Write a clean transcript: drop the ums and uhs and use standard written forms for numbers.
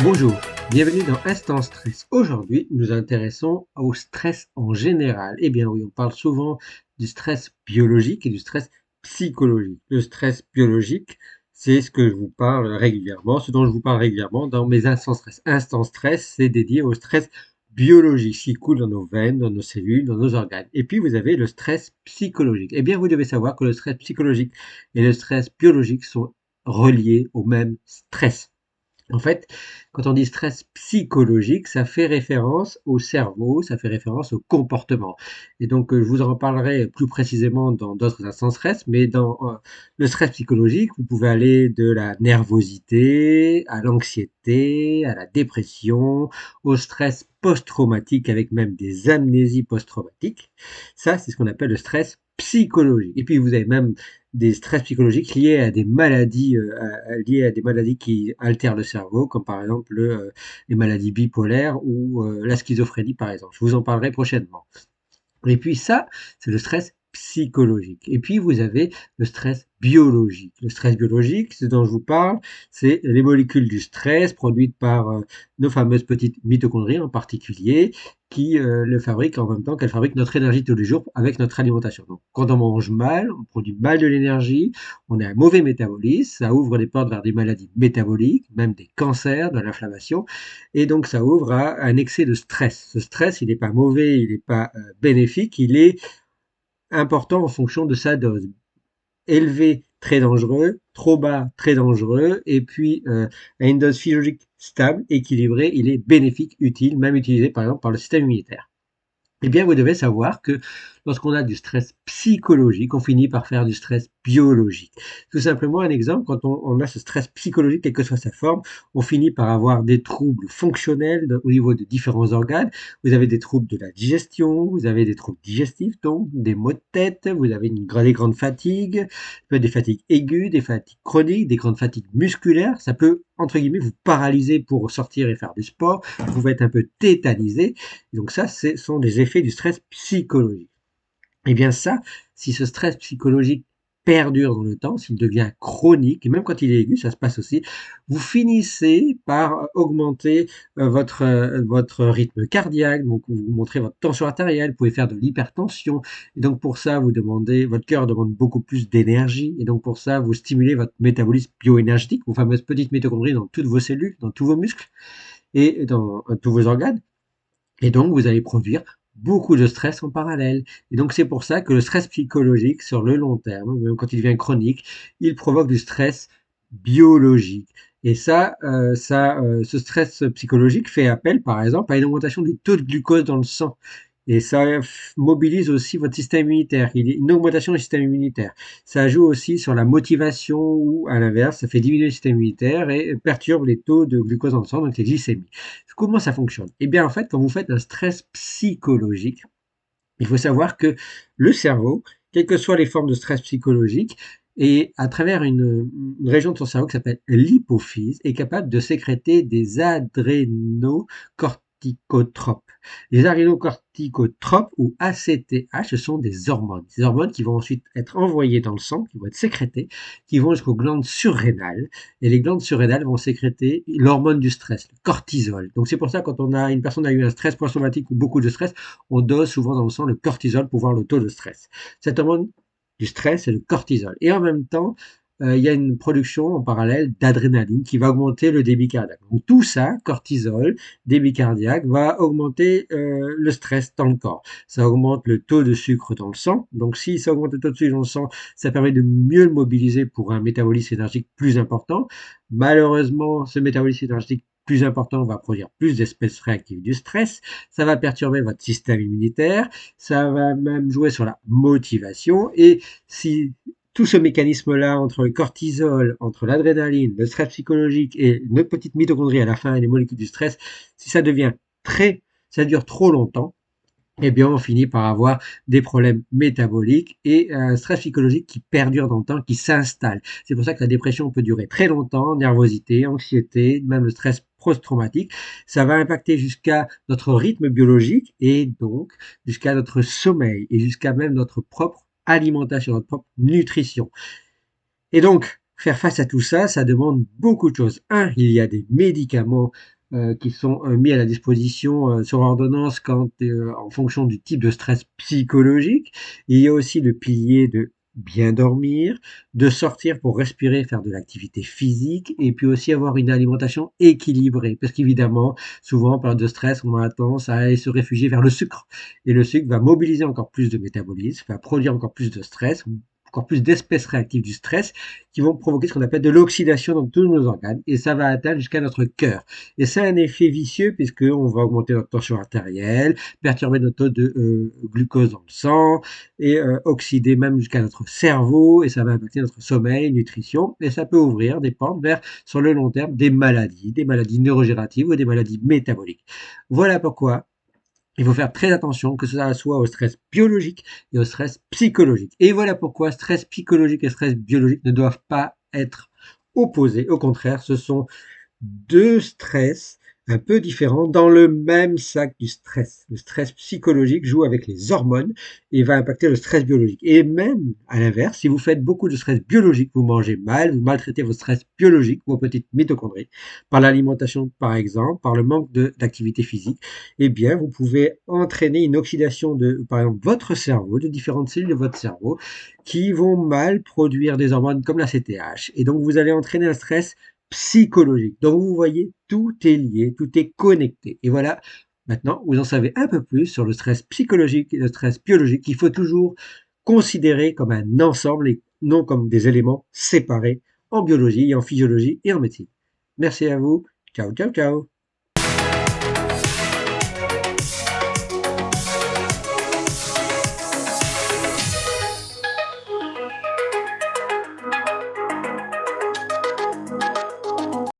Bonjour, bienvenue dans Instant Stress. Aujourd'hui, nous nous intéressons au stress en général. Eh bien oui, on parle souvent du stress biologique et du stress psychologique. Le stress biologique, c'est ce que je vous parle régulièrement, ce dont je vous parle régulièrement dans mes instants stress. Instant stress, c'est dédié au stress biologique qui coule dans nos veines, dans nos cellules, dans nos organes. Et puis vous avez le stress psychologique. Eh bien, vous devez savoir que le stress psychologique et le stress biologique sont reliés au même stress. En fait, quand on dit stress psychologique, ça fait référence au cerveau, ça fait référence au comportement. Et donc, je vous en parlerai plus précisément dans d'autres instants stress, mais dans le stress psychologique, vous pouvez aller de la nervosité à l'anxiété, à la dépression, au stress post-traumatique avec même des amnésies post-traumatiques. Ça, c'est ce qu'on appelle le stress psychologique. Et puis, vous avez même des stress psychologiques liés à des maladies qui altèrent le cerveau, comme par exemple les maladies bipolaires ou la schizophrénie, par exemple. Je vous en parlerai prochainement. Et puis ça, c'est le stress psychologique. Et puis vous avez le stress biologique. Le stress biologique, ce dont je vous parle, c'est les molécules du stress produites par nos fameuses petites mitochondries en particulier, qui le fabriquent en même temps qu'elles fabriquent notre énergie tous les jours avec notre alimentation. Donc quand on mange mal, on produit mal de l'énergie, on a un mauvais métabolisme, ça ouvre les portes vers des maladies métaboliques, même des cancers, de l'inflammation, et donc ça ouvre à un excès de stress. Ce stress, il n'est pas mauvais, il n'est pas bénéfique, il est important en fonction de sa dose. Élevé, très dangereux, trop bas, très dangereux, et puis à une dose physiologique stable, équilibrée, il est bénéfique, utile, même utilisé par exemple par le système immunitaire. Eh bien, vous devez savoir que lorsqu'on a du stress psychologique, on finit par faire du stress biologique. Tout simplement, un exemple, quand on a ce stress psychologique, quelle que soit sa forme, on finit par avoir des troubles fonctionnels au niveau de différents organes. Vous avez des troubles de la digestion, vous avez des troubles digestifs, donc des maux de tête, vous avez des grandes fatigues, des fatigues aiguës, des fatigues chroniques, des grandes fatigues musculaires. Ça peut, entre guillemets, vous paralyser pour sortir et faire du sport. Vous pouvez être un peu tétanisé. Donc ça, ce sont des effets du stress psychologique. Et bien ça, si ce stress psychologique perdure dans le temps, s'il devient chronique, et même quand il est aigu, ça se passe aussi, vous finissez par augmenter votre rythme cardiaque, donc vous montrez votre tension artérielle, vous pouvez faire de l'hypertension, et donc pour ça, votre cœur demande beaucoup plus d'énergie, et donc pour ça, vous stimulez votre métabolisme bioénergétique, vos fameuses petites mitochondries dans toutes vos cellules, dans tous vos muscles, et dans tous vos organes, et donc, vous allez produire beaucoup de stress en parallèle. Et donc, c'est pour ça que le stress psychologique, sur le long terme, même quand il devient chronique, il provoque du stress biologique. Et ce stress psychologique fait appel, par exemple, à une augmentation du taux de glucose dans le sang. Et ça mobilise aussi votre système immunitaire. Il y a une augmentation du système immunitaire. Ça joue aussi sur la motivation ou, à l'inverse, ça fait diminuer le système immunitaire et perturbe les taux de glucose dans le sang, donc les glycémies. Comment ça fonctionne? Eh bien, en fait, quand vous faites un stress psychologique, il faut savoir que le cerveau, quelles que soient les formes de stress psychologique, et à travers une région de son cerveau qui s'appelle l'hypophyse, est capable de sécréter des adrénocorticotropes. Les adrénocorticotropes ou ACTH, ce sont des hormones. Ces hormones qui vont ensuite être envoyées dans le sang, qui vont être sécrétées, qui vont jusqu'aux glandes surrénales. Et les glandes surrénales vont sécréter l'hormone du stress, le cortisol. Donc c'est pour ça quand une personne a eu un stress post-traumatique ou beaucoup de stress, on dose souvent dans le sang le cortisol pour voir le taux de stress. Cette hormone du stress, c'est le cortisol. Et en même temps, il y a une production en parallèle d'adrénaline qui va augmenter le débit cardiaque. Donc tout ça, cortisol, débit cardiaque, va augmenter le stress dans le corps. Ça augmente le taux de sucre dans le sang. Donc si ça augmente le taux de sucre dans le sang, ça permet de mieux le mobiliser pour un métabolisme énergique plus important. Malheureusement, ce métabolisme énergétique plus important va produire plus d'espèces réactives du stress, ça va perturber votre système immunitaire, ça va même jouer sur la motivation, et si tout ce mécanisme-là entre le cortisol, entre l'adrénaline, le stress psychologique et notre petite mitochondrie à la fin et les molécules du stress, si ça devient ça dure trop longtemps, eh bien, on finit par avoir des problèmes métaboliques et un stress psychologique qui perdure dans le temps, qui s'installe. C'est pour ça que la dépression peut durer très longtemps, nervosité, anxiété, même le stress post-traumatique. Ça va impacter jusqu'à notre rythme biologique et donc jusqu'à notre sommeil et jusqu'à même notre propre alimentation, notre propre nutrition. Et donc, faire face à tout ça, ça demande beaucoup de choses. Un, il y a des médicaments qui sont mis à la disposition sur ordonnance en fonction du type de stress psychologique. Il y a aussi le pilier de bien dormir, de sortir pour respirer, faire de l'activité physique, et puis aussi avoir une alimentation équilibrée. Parce qu'évidemment, souvent, en période de stress, on a tendance à aller se réfugier vers le sucre. Et le sucre va mobiliser encore plus de métabolisme, va produire encore plus de stress, encore plus d'espèces réactives du stress qui vont provoquer ce qu'on appelle de l'oxydation dans tous nos organes et ça va atteindre jusqu'à notre cœur. Et c'est un effet vicieux puisqu'on va augmenter notre tension artérielle, perturber notre taux de glucose dans le sang et oxyder même jusqu'à notre cerveau et ça va impacter notre sommeil, nutrition et ça peut ouvrir des portes vers, sur le long terme, des maladies neurodégénératives ou des maladies métaboliques. Voilà pourquoi il faut faire très attention, que ce soit au stress biologique et au stress psychologique. Et voilà pourquoi stress psychologique et stress biologique ne doivent pas être opposés. Au contraire, ce sont deux stress un peu différents dans le même sac du stress. Le stress psychologique joue avec les hormones et va impacter le stress biologique. Et même à l'inverse, si vous faites beaucoup de stress biologique, vous mangez mal, vous maltraitez vos stress biologiques, vos petites mitochondries, par l'alimentation par exemple, par le manque d'activité physique, eh bien vous pouvez entraîner une oxydation de, par exemple, votre cerveau, de différentes cellules de votre cerveau, qui vont mal produire des hormones comme la CTH. Et donc vous allez entraîner un stress psychologique. Donc vous voyez, tout est lié, tout est connecté. Et voilà, maintenant, vous en savez un peu plus sur le stress psychologique et le stress biologique qu'il faut toujours considérer comme un ensemble et non comme des éléments séparés en biologie, en physiologie et en médecine. Merci à vous. Ciao, ciao, ciao.